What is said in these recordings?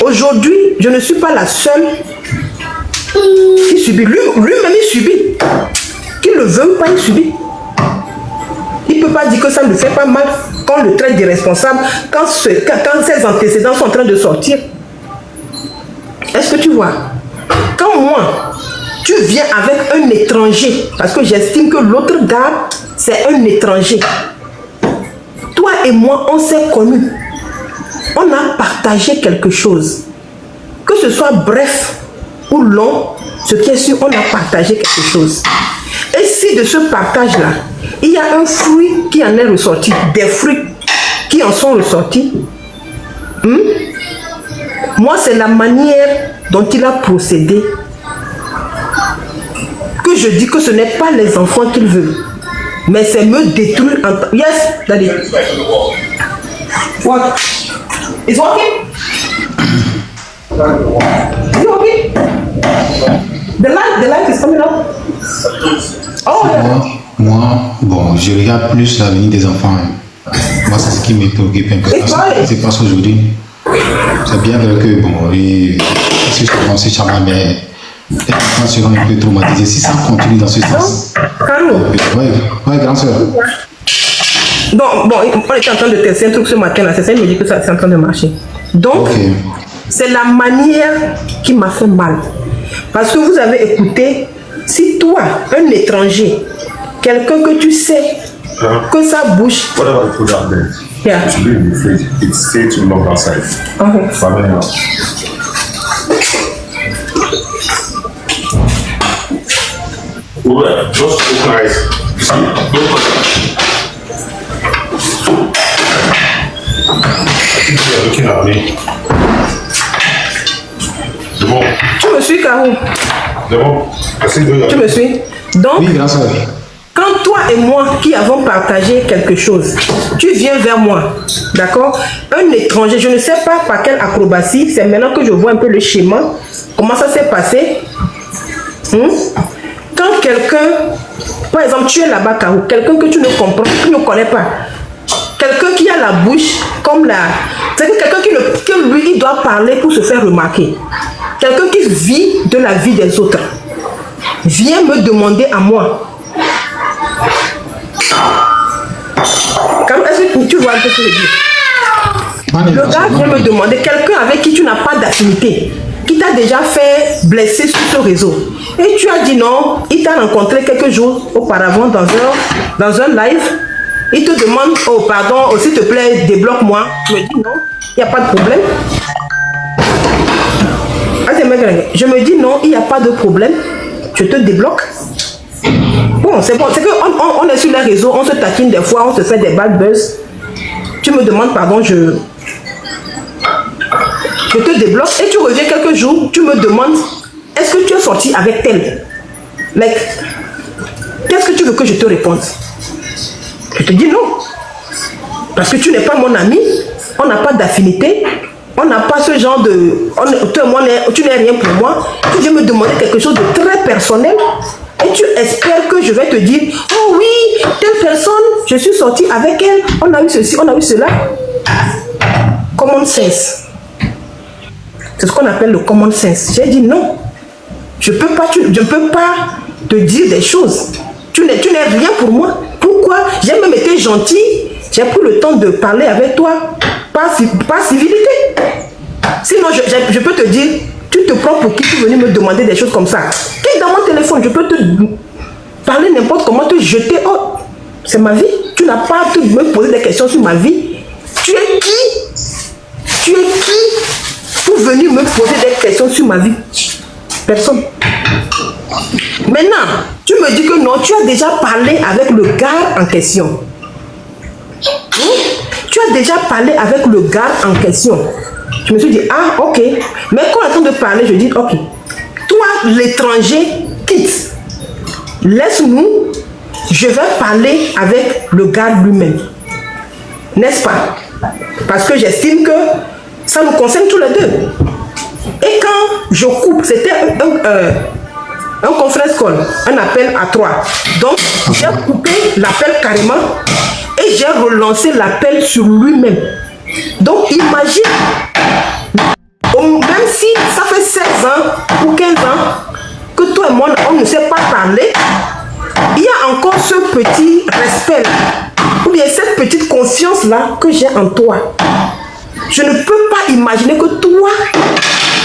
Aujourd'hui, je ne suis pas la seule qui subit. Lui-même, il subit. Qu'il le veut ou pas, il subit. Il ne peut pas dire que ça ne le fait pas mal quand on le traite d'irresponsable, quand ses antécédents sont en train de sortir. Est-ce que tu vois? Quand moi, tu viens avec un étranger, parce que j'estime que l'autre gars, c'est un étranger. Toi et moi, on s'est connus. On a partagé quelque chose. Que ce soit bref ou long, ce qui est sûr, on a partagé quelque chose. Et si de ce partage-là, il y a un fruit qui en est ressorti, des fruits qui en sont ressortis, moi, c'est la manière dont il a procédé que je dis que ce n'est pas les enfants qu'il veut, mais c'est me détruire en... Yes, Daddy. What? It's working? Is it working? The light is coming up. Oh, yeah. Moi, bon, je regarde plus l'avenir des enfants. Moi, c'est ce qui me préoccupe un peu. C'est parce qu'aujourd'hui, c'est bien vrai que, bon, si je commence à charmer, mais les enfants seront un peu traumatisés. Si ça continue dans ce sens. Ouais, grand soeur. Donc, bon, on était en train de tester un truc ce matin-là. C'est ça, il me dit que ça c'est en train de marcher. Donc, c'est la manière qui m'a fait mal. Parce que vous avez écouté, si toi, un étranger, quelqu'un que tu sais, que sa bouche... Whatever you put out there, Yeah. it should be in the fridge. It's safe to lock outside. Okay. Family house. Well, just open eyes. See, don't touch it. I think you're looking at me. C'est bon. Tu me suis, Karou? C'est bon. Tu me suis? Donc, oui, grand soeur. Quand toi et moi qui avons partagé quelque chose, tu viens vers moi, d'accord? Un étranger, je ne sais pas par quelle acrobatie, c'est maintenant que je vois un peu le schéma, comment ça s'est passé. Quand quelqu'un, par exemple, tu es là-bas, Karou, quelqu'un que tu ne comprends, que tu ne connais pas, quelqu'un qui a la bouche comme la... C'est quelqu'un que lui, il doit parler pour se faire remarquer. Quelqu'un qui vit de la vie des autres. Viens me demander à moi. Est-ce que tu vois un peu ce que je dis? Le gars vient me demander, quelqu'un avec qui tu n'as pas d'affinité, qui t'a déjà fait blesser sur ce réseau. Et tu as dit non, il t'a rencontré quelques jours auparavant dans un live. Il te demande, oh pardon, oh, s'il te plaît, débloque-moi. Tu me dis non, il n'y a pas de problème. Je me dis non, il n'y a pas de problème. Je te débloque. Bon, c'est qu'on est sur les réseaux, on se taquine des fois, on se fait des bad buzz. Tu me demandes pardon, je te débloque et tu reviens quelques jours, tu me demandes, est-ce que tu es sorti avec tel? Like, qu'est-ce que tu veux que je te réponde? Je te dis non. Parce que tu n'es pas mon ami, on n'a pas d'affinité, on n'a pas ce genre de... tu n'es rien pour moi, tu viens me demander quelque chose de très personnel. Et tu espères que je vais te dire, oh oui, telle personne, je suis sortie avec elle, on a eu ceci, on a eu cela. Common sense. C'est ce qu'on appelle le common sense. J'ai dit non. Je ne peux pas te dire des choses. Tu n'es rien pour moi. Pourquoi? J'ai même été gentille. J'ai pris le temps de parler avec toi. Par civilité. Sinon, je peux te dire, tu te prends pour qui? Tu es venu me demander des choses comme ça. Clique dans mon téléphone, je peux te parler n'importe comment, te jeter. Oh, c'est ma vie. Tu n'as pas à me poser des questions sur ma vie. Tu es qui? Tu es qui pour venir me poser des questions sur ma vie? Personne. Maintenant, tu me dis que non, tu as déjà parlé avec le gars en question. Tu as déjà parlé avec le gars en question. Je me suis dit, ah, ok. Mais quand on est en train de parler, je dis, ok. Toi, l'étranger, quitte. Laisse-nous. Je vais parler avec le gars lui-même. N'est-ce pas? Parce que j'estime que ça nous concerne tous les deux. Et quand je coupe, c'était un conference call, un appel à 3. Donc, j'ai coupé l'appel carrément et j'ai relancé l'appel sur lui-même. Donc, imagine respect là, ou bien cette petite confiance là que j'ai en toi, je ne peux pas imaginer que toi,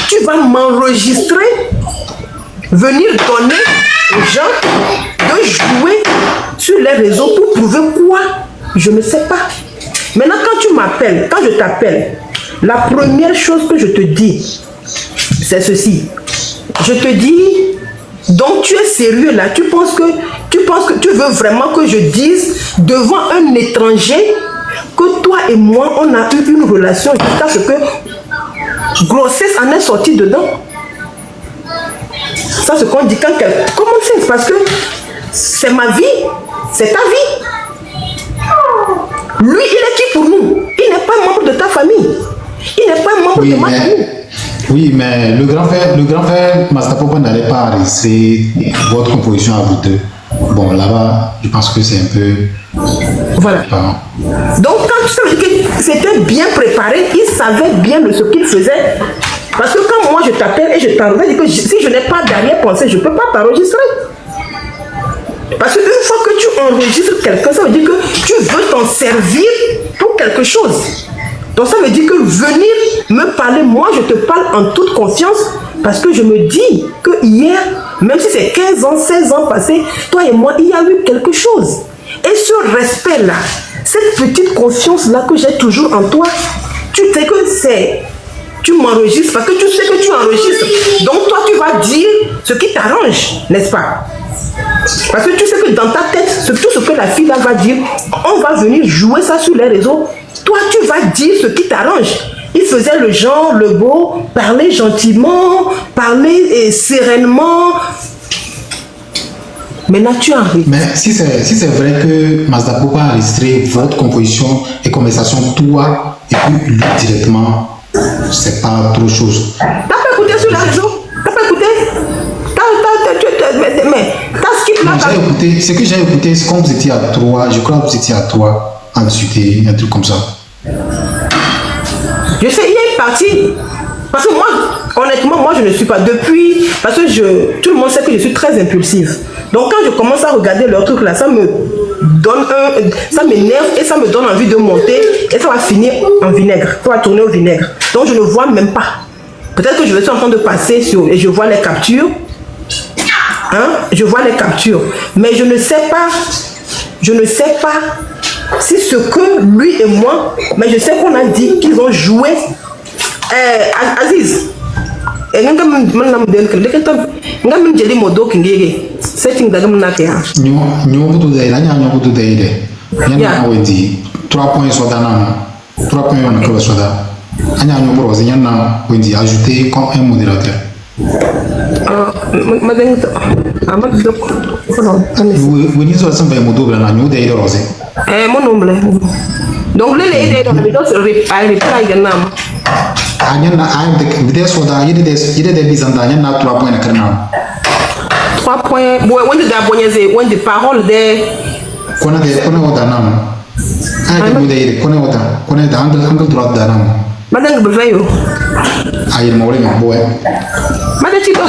tu vas m'enregistrer, venir donner aux gens de jouer sur les réseaux pour prouver quoi? Je ne sais pas. Maintenant, quand tu m'appelles, quand je t'appelle, la première chose que je te dis, c'est ceci. Je te dis, donc tu es sérieux là, tu penses que tu veux vraiment que je dise devant un étranger que toi et moi, on a eu une relation jusqu'à ce que grossesse en est sortie dedans. Ça, c'est ce qu'on dit quand quelqu'un... Comment c'est? Parce que c'est ma vie, c'est ta vie. Lui, il est qui pour nous? Il n'est pas membre de ta famille. Il n'est pas membre de ma famille. Oui, mais le grand frère Master Papa n'allait pas enregistrer votre composition à vous deux. Bon, là-bas, je pense que c'est un peu... Voilà. Donc, quand tu savais que c'était bien préparé, il savait bien ce qu'il faisait. Parce que quand moi je t'appelle et je t'enregistre, si je n'ai pas d'arrière-pensée, je ne peux pas t'enregistrer. Parce qu'une fois que tu enregistres quelqu'un, ça veut dire que tu veux t'en servir pour quelque chose. Donc ça veut dire que venir me parler, moi je te parle en toute confiance parce que je me dis que hier, même si c'est 15 ans, 16 ans passés, toi et moi, il y a eu quelque chose. Et ce respect-là, cette petite confiance-là que j'ai toujours en toi, tu sais que c'est... Tu m'enregistres parce que tu sais que tu enregistres. Donc toi, tu vas dire ce qui t'arrange, n'est-ce pas? Parce que tu sais que dans ta tête, tout ce que la fille là va dire, on va venir jouer ça sur les réseaux. Toi, tu vas dire ce qui t'arrange. Il faisait le genre, le beau, parler gentiment, parler sereinement. Maintenant, tu enregistres. Mais si c'est vrai que Mazda Papa a enregistré votre composition et conversation, toi, et puis lui directement, c'est pas trop chose. T'as pas écouté sur les réseaux? T'as pas écouté? Mais t'as skip là. J'ai écouté, ce que j'ai écouté, c'est quand vous étiez à 3, je crois que vous étiez à 3 à discuter, un truc comme ça. Je sais, il y a une partie. Parce que moi, honnêtement, moi je ne suis pas depuis. Parce que tout le monde sait que je suis très impulsive. Donc quand je commence à regarder leur truc là, ça me donne ça m'énerve et ça me donne envie de monter et ça va finir en vinaigre. Ça va tourner au vinaigre. Donc je ne vois même pas. Peut-être que je suis en train de passer sur et je vois les captures. Hein? Je vois les captures. Mais je ne sais pas si ce que lui et moi, mais je sais qu'on a dit qu'ils ont joué. Aziz. Ajouter comme un modérateur. Donc les Anyana ayam de soda yede de bizanda anyana 3 points na karna 3 points when the parole de kona oda nam ay de de kona da angle droit da nam madang beveyo ay mo le boy madachito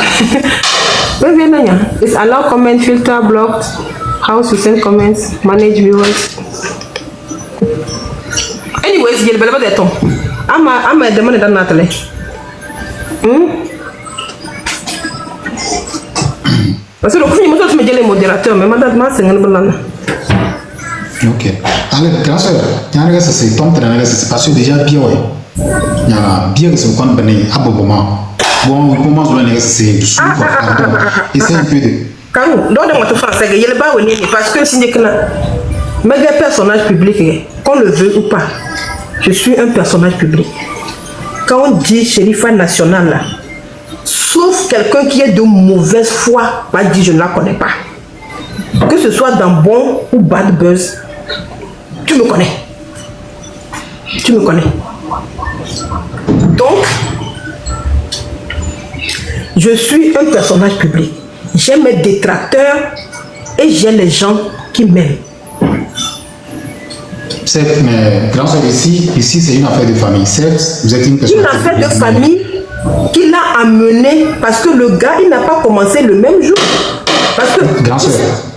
beveyo nanya is allow comment filter blocked how to send comments manage viewers. Anyways, il belaba de ton ama demande dans notre télé. Parce que le premier moment tu me dis les modérateurs mais madame c'est un bon. OK. Allez, grâce à y a c'est ton train c'est parce que déjà bien ouais. Il y a bien que c'est quand ben aboboma. Bon, comment je vais c'est et c'est un peu de quand donc dans votre français il est pas woni parce que si que méga personnage public qu'on le veut ou pas. Je suis un personnage public. Quand on dit Sherifa nationale là, sauf quelqu'un qui est de mauvaise foi, va dire je ne la connais pas. Que ce soit dans bon ou bad buzz, tu me connais. Tu me connais. Donc, je suis un personnage public. J'ai mes détracteurs et j'ai les gens qui m'aiment. Mais grand soeur, ici c'est une affaire de famille. Certes, vous êtes une personne. Une affaire de famille qui l'a amené parce que le gars il n'a pas commencé le même jour. Parce que grand soeur,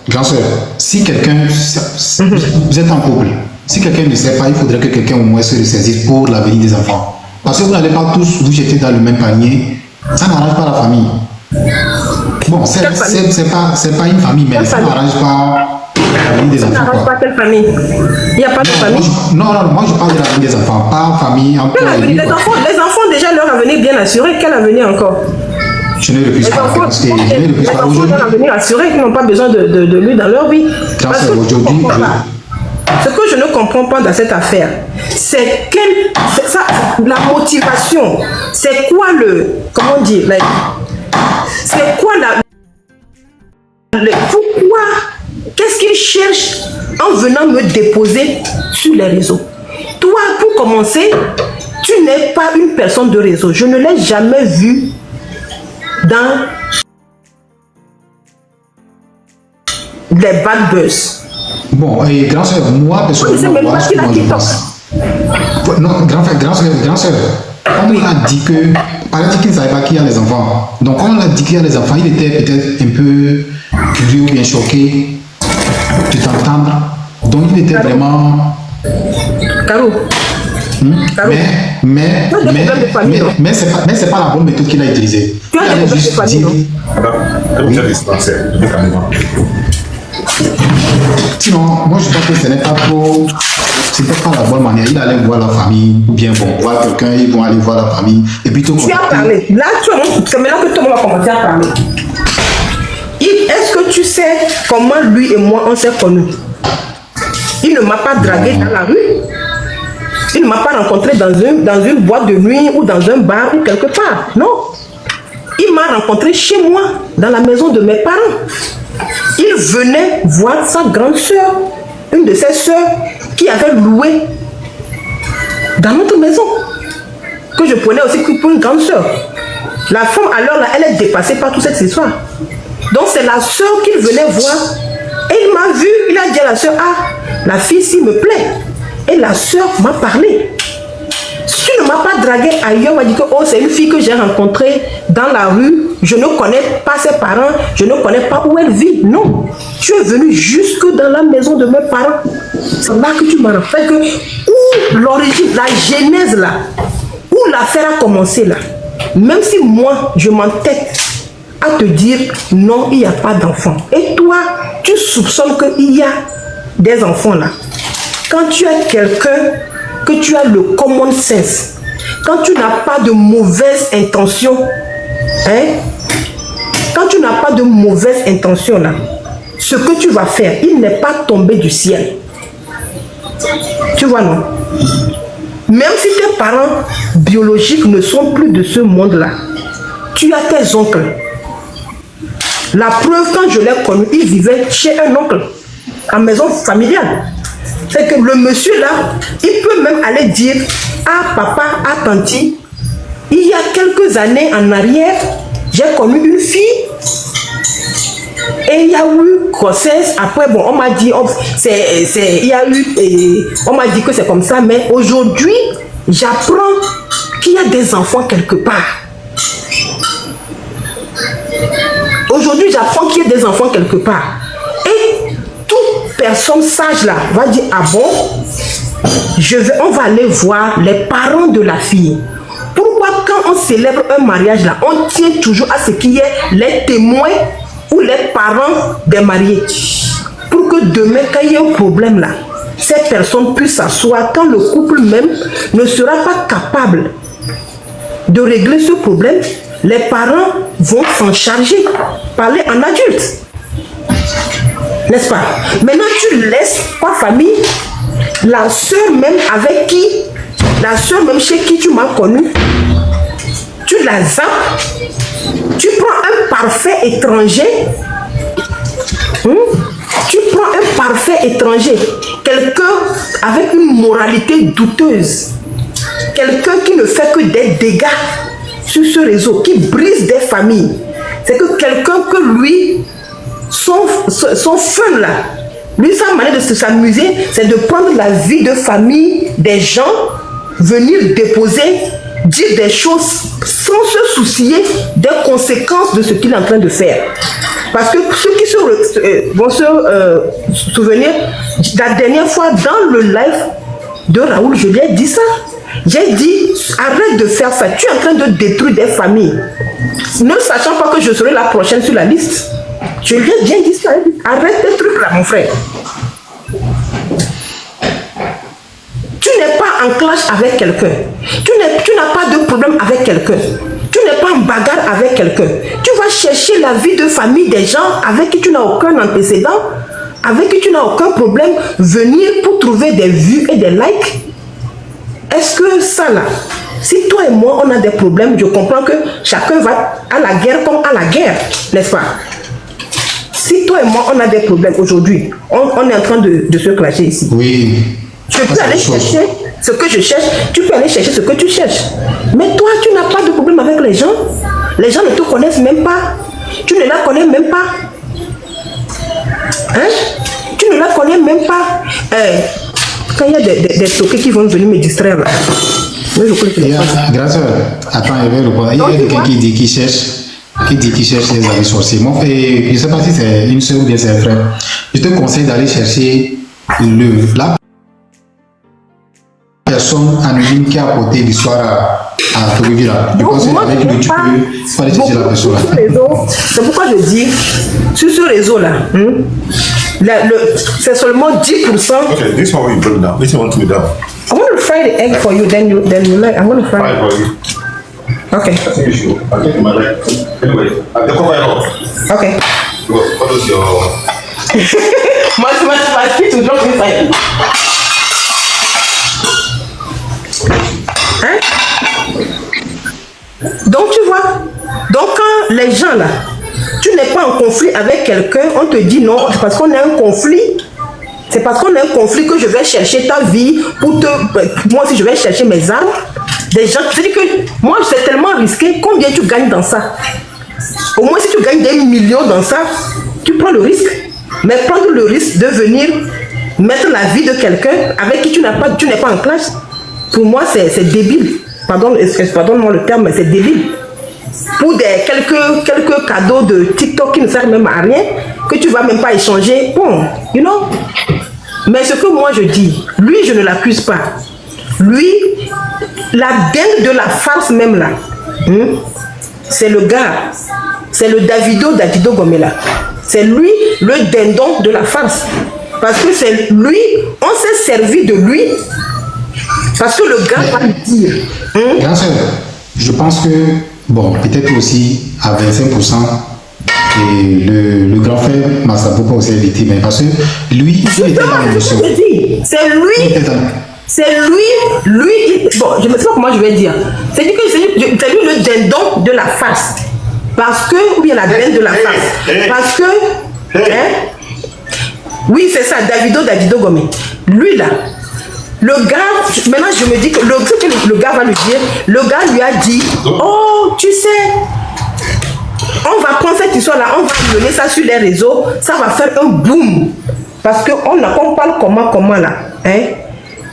Grand soeur, si quelqu'un, vous êtes en couple, si quelqu'un ne sait pas, il faudrait que quelqu'un au moins se ressaisisse pour l'avenir des enfants. Parce que vous n'allez pas tous vous jeter dans le même panier, ça n'arrange pas la famille. Bon, c'est pas une famille, mais ça n'arrange pas l'avenir des enfants. Ça n'arrange pas quelle famille? Il n'y a pas de famille. Non, moi je parle de l'avenir des enfants, pas famille. Les enfants, déjà leur avenir bien assuré, quel avenir encore? Je ne refuse pas. Les enfants ont un avenir assuré, qui n'ont pas besoin de lui dans leur vie. Parce que aujourd'hui, ce que je ne comprends pas dans cette affaire, c'est la motivation. C'est quoi comment dire, c'est quoi pourquoi, qu'est-ce qu'il cherche en venant me déposer sur les réseaux? Toi, pour commencer, tu n'es pas une personne de réseau. Je ne l'ai jamais vu dans les bad buzz. Bon, et grand soeur, moi personnellement, moi, ce que moi je pense. Non, grand soeur, on a dit que, paraît-il qu'il ne savait pas qu'il y a les enfants. Donc, quand on a dit qu'il y a les enfants, il était peut-être un peu curieux ou bien choqué de t'entendre. Donc, il était vraiment. Caro. Mais c'est pas la bonne méthode qu'il a utilisée. Tu as des problèmes de famille, non? Sinon, moi je pense que ce n'est pas trop. C'était pas la bonne manière. Il allait voir la famille, bien bon, voir quelqu'un, ils vont aller voir la famille. Et puis tout le monde. Tu as parlé. Là, c'est maintenant que tout le monde va commencer à parler. Est-ce que tu sais comment lui et moi on s'est connus? Il ne m'a pas dragué dans la rue. Il ne m'a pas rencontré dans une boîte de nuit ou dans un bar ou quelque part. Non. Il m'a rencontré chez moi, dans la maison de mes parents. Il venait voir sa grande soeur, une de ses soeurs, qui avait loué dans notre maison, que je prenais aussi pour une grande soeur. La femme, alors là, elle est dépassée par toute cette histoire. Donc c'est la soeur qu'il venait voir. Et il m'a vu, il a dit à la soeur, ah, la fille s'il me plaît. Et la soeur m'a parlé. Si tu ne m'as pas dragué ailleurs, on m'a dit que oh, c'est une fille que j'ai rencontrée dans la rue, je ne connais pas ses parents, je ne connais pas où elle vit. Non, tu es venu jusque dans la maison de mes parents. C'est là que tu m'as rappelé que où l'origine, la genèse là, où l'affaire a commencé là. Même si moi, je m'entête à te dire non, il n'y a pas d'enfant. Et toi, tu soupçonnes qu'il y a des enfants là. Quand tu es quelqu'un, que tu as le common sense, quand tu n'as pas de mauvaises intentions, hein, quand tu n'as pas de mauvaises intentions là, ce que tu vas faire, il n'est pas tombé du ciel. Tu vois, non? Même si tes parents biologiques ne sont plus de ce monde-là, tu as tes oncles. La preuve, quand je l'ai connu, il vivait chez un oncle, en maison familiale. C'est que le monsieur là, il peut même aller dire à papa, à tanti, il y a quelques années en arrière, j'ai connu une fille et il y a eu grossesse. Après, bon, on m'a dit, on m'a dit que c'est comme ça, mais aujourd'hui, j'apprends qu'il y a des enfants quelque part. Aujourd'hui, j'apprends qu'il y a des enfants quelque part. Et toute personne sage là va dire, ah bon, on va aller voir les parents de la fille. Pourquoi quand on célèbre un mariage là, on tient toujours à ce qu'il y ait les témoins ou les parents des mariés? Pour que demain, quand il y a un problème là, ces personnes puissent s'asseoir, quand le couple même ne sera pas capable de régler ce problème, les parents vont s'en charger, parler en adulte. N'est-ce pas? Maintenant, tu laisses ta famille, la soeur même avec qui, la soeur même chez qui tu m'as connu, tu la zappes, tu prends un parfait étranger, tu prends un parfait étranger, quelqu'un avec une moralité douteuse, quelqu'un qui ne fait que des dégâts sur ce réseau, qui brise des familles. C'est que quelqu'un que lui, son fun là, lui, sa manière de s'amuser, c'est de prendre la vie de famille des gens, venir déposer, dire des choses sans se soucier des conséquences de ce qu'il est en train de faire. Parce que ceux qui vont se souvenir, la dernière fois dans le live de Raoul, je lui ai dit ça. J'ai dit, arrête de faire ça. Tu es en train de détruire des familles. Ne sachant pas que je serai la prochaine sur la liste. Je lui ai bien dit ça. Arrête tes trucs là, mon frère. Tu n'es pas en clash avec quelqu'un. Tu n'as pas de problème avec quelqu'un. Tu n'es pas en bagarre avec quelqu'un. Tu vas chercher la vie de famille des gens avec qui tu n'as aucun antécédent, avec qui tu n'as aucun problème, venir pour trouver des vues et des likes. Est-ce que ça là, si toi et moi on a des problèmes, je comprends que chacun va à la guerre comme à la guerre, n'est-ce pas? Si toi et moi on a des problèmes aujourd'hui, on est en train de se clasher ici. Oui. Je peux aller chercher ce que je cherche, tu peux aller chercher ce que tu cherches. Mais toi, tu n'as pas de problème avec les gens. Les gens ne te connaissent même pas. Tu ne la connais même pas. Hein? Tu ne la connais même pas. Quand il y a des toqués qui vont venir me distraire là. Grâce à... Attends, il y a quelqu'un qui dit qu'il cherche les amis sorciers. Moi, je ne sais pas si c'est une soeur ou bien c'est un frère. Je te conseille d'aller chercher la personne anonyme qui a apporté l'histoire à Torivira. Je pense que avec lui, tu peux aller chercher la personne là. C'est pourquoi je dis, sur ce réseau-là, c'est seulement 10%. Okay, this one you put down. This one to be down. I'm going to fry the egg for you, then you like, I'm going to fry it. For you. Okay. I think you should. I think my leg. Anyway, the cover it up. Okay. What is your... my feet will drop inside. Hein? Donc tu vois, donc quand les gens là, tu n'es pas en conflit avec quelqu'un, on te dit non, c'est parce qu'on a un conflit. C'est parce qu'on a un conflit que je vais chercher ta vie pour te... Moi aussi je vais chercher mes armes. Des gens, c'est-à-dire que moi c'est tellement risqué, combien tu gagnes dans ça? Au moins si tu gagnes des millions dans ça, tu prends le risque. Mais prendre le risque de venir mettre la vie de quelqu'un avec qui tu n'es pas en clash, pour moi c'est débile. Pardonne-moi le terme, mais c'est débile. Pour quelques cadeaux de TikTok qui ne servent même à rien, que tu ne vas même pas échanger, bon, you know. Mais ce que moi je dis, lui je ne l'accuse pas. Lui, la dingue de la farce même là, c'est le gars, c'est le Davido Gomela. C'est lui le dindon de la farce. Parce que c'est lui, on s'est servi de lui. Parce que le gars va le dire. Grand sœur, je pense que, bon, peut-être aussi à 25%, et le grand frère Massabouka aussi est victime, parce que lui, il était dans l'émission. C'est lui. C'est lui, bon, je ne sais pas comment je vais dire. C'est lui le dindon de la face. Parce que, ou bien la graine de la face. Parce que, oui, c'est ça, Davido Gomé. Lui là, le gars, maintenant je me dis que le gars va lui dire, le gars lui a dit, oh, tu sais, on va prendre cette histoire là, on va mener ça sur les réseaux, ça va faire un boom. Parce qu'on parle comment là, hein?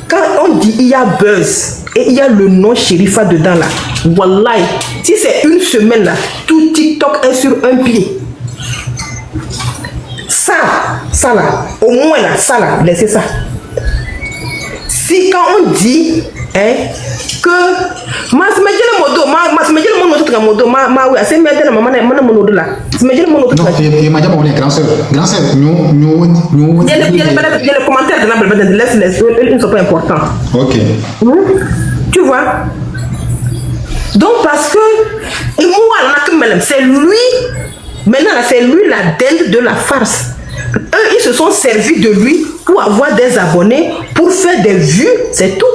Quand on dit il y a buzz et il y a le nom Sherifa dedans là, wallahi, si c'est une semaine là, tout TikTok est sur un pied. Ça là, au moins là, ça là, laissez ça. Si quand on dit que il y a les commentaires de ils ne sont pas importants. Ok. Tu vois? Donc parce que c'est lui, maintenant c'est lui la dinde de la farce. Eux, ils se sont servis de lui pour avoir des abonnés, pour faire des vues, c'est tout.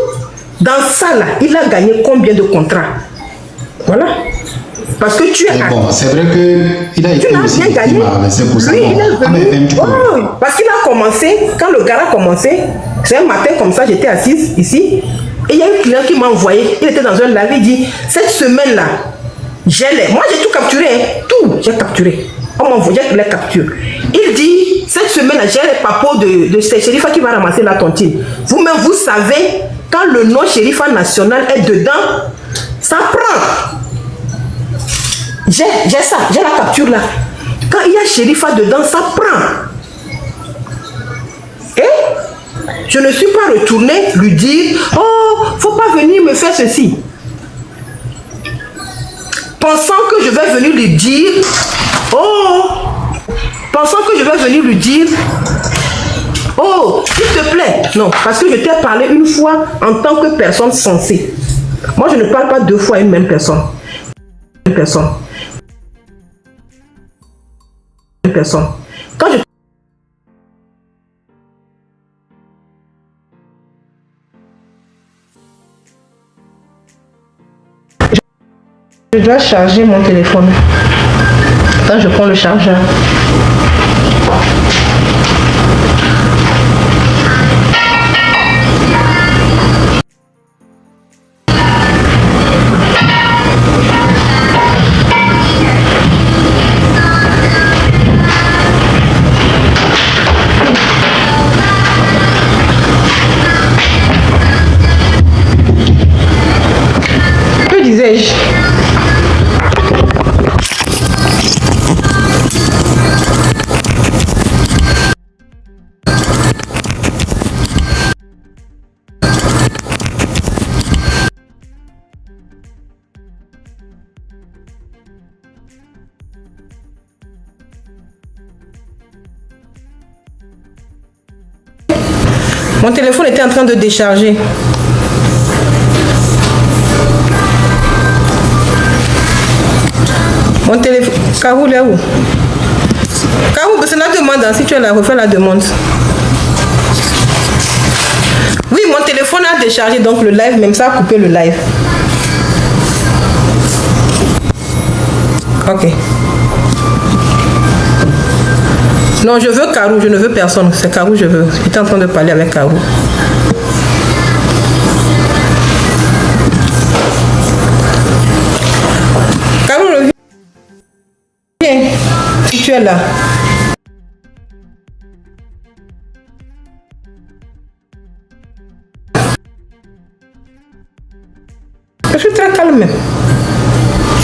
Dans ça, là, il a gagné combien de contrats? Voilà. Parce que tu as... Bon, c'est vrai qu'il a été aussi victime à 25%. Lui, parce qu'il a commencé, quand le gars a commencé, c'est un matin comme ça, j'étais assise ici, et il y a un client qui m'a envoyé, il était dans un live, il dit, cette semaine-là, moi j'ai tout capturé, tout, j'ai capturé. On m'a envoyé les captures. Il dit, cette semaine-là, j'ai les papos de Sherifa qui va ramasser la tontine. Vous-même, vous savez, quand le nom Sherifa national est dedans, ça prend. J'ai ça, j'ai la capture là. Quand il y a Sherifa dedans, ça prend. Et je ne suis pas retournée lui dire, oh, faut pas venir me faire ceci. Pensant que je vais venir lui dire, oh, pensant que je vais venir lui dire, oh, s'il te plaît. Non, parce que je t'ai parlé une fois en tant que personne sensée. Moi, je ne parle pas deux fois à une même personne. Une personne. Une personne. Quand je dois charger mon téléphone. Quand je prends le chargeur. Que disais-je? Mon téléphone était en train de décharger. Mon téléphone... Karou, là où? Karou, c'est la demande. Si tu es là, refais la demande. Oui, mon téléphone a déchargé, donc le live, même ça a coupé le live. Ok. Non, je veux Karou, je ne veux personne. C'est Karou, je veux. J'étais en train de parler avec Karou. Karou, reviens. Si tu es là. Je suis très calme.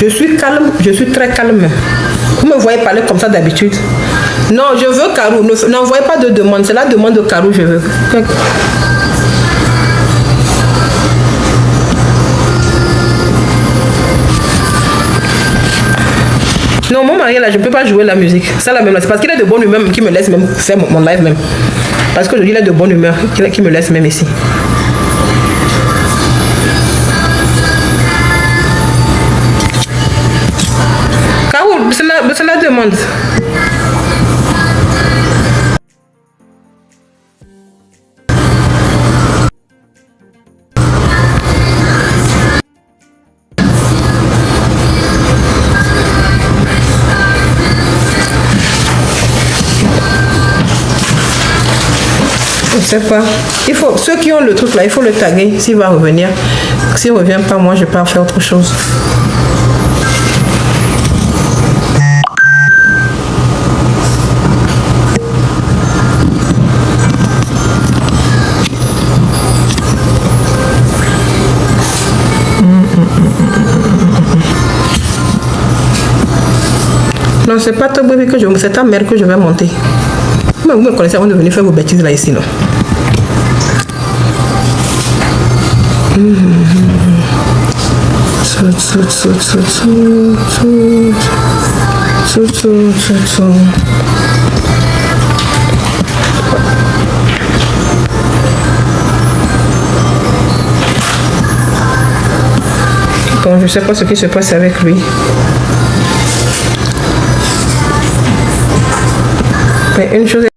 Je suis calme, je suis très calme. Vous me voyez parler comme ça d'habitude. Non, je veux Karou. N'envoyez pas de demande. C'est la demande de Karou, je veux. Non, mon mari là, je ne peux pas jouer la musique. Ça la même, c'est parce qu'il est de bonne humeur qui me laisse même faire mon live même. Parce que je dis il est de bonne humeur qui me laisse même ici. Karou, c'est la demande. Je sais pas. Il faut, ceux qui ont le truc là, il faut le taguer s'il va revenir. S'il ne revient pas, moi je pars faire autre chose. Non, c'est pas toi que je... C'est ta mère que je vais monter. Mais vous me connaissez avant de venir faire vos bêtises là ici, non? Bon, je sais pas ce qui se passe avec lui. Mais une chose